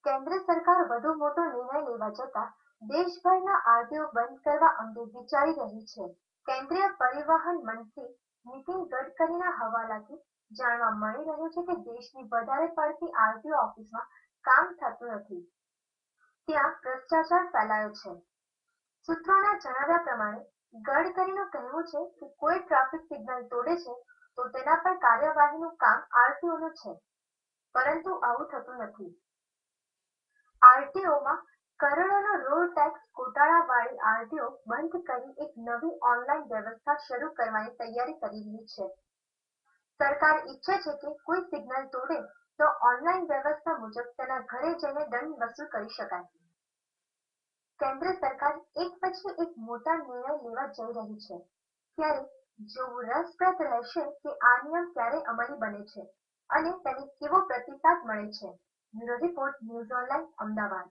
કેન્દ્ર સરકાર વધુ મોટો નિર્ણય લેવા જતાં દેશભરના આરટીઓ બંધ કરવા અંગે વિચારી રહી છે. કેન્દ્રીય પરિવહન મંત્રી નીતિન ગડકરીના હવાલાથી જાણવા મળી રહ્યું છે કે દેશની વધારે પડતી આરટીઓ ઓફિસમાં કામ થતું નથી. ત્યાં ભ્રષ્ટાચાર ફેલાયો છે. સૂત્રોના જણાવ્યા પ્રમાણે ગડકરીનું કહેવું છે કે કોઈ ટ્રાફિક સિગ્નલ તોડે છે તો તેના પર કાર્યવાહીનું કામ આરટીઓનું છે, પરંતુ આવું થતું નથી. આરટીઓમાં કરોડોનો રોડ ટેક્સ ગોટાળાવાળી આરટીઓ બંધ કરી એક નવી ઓનલાઈન વ્યવસ્થા શરૂ કરવાની તૈયારી કરી રહી છે. સરકાર ઈચ્છે છે કે કોઈ સિગ્નલ તોડે તો ઓનલાઈન વ્યવસ્થા મુજબ તેના ઘરે જઈને દંડ વસૂલ કરી શકાય. કેન્દ્ર સરકાર એક પછી એક મોટા નિર્ણય લેવા જઈ રહી છે, ત્યારે જોવું રસપ્રદ રહેશે કે આ નિયમ ક્યારે અમલી બને છે અને તેને કેવો પ્રતિસાદ મળે છે. Bureau report, news online, Ahmedabad.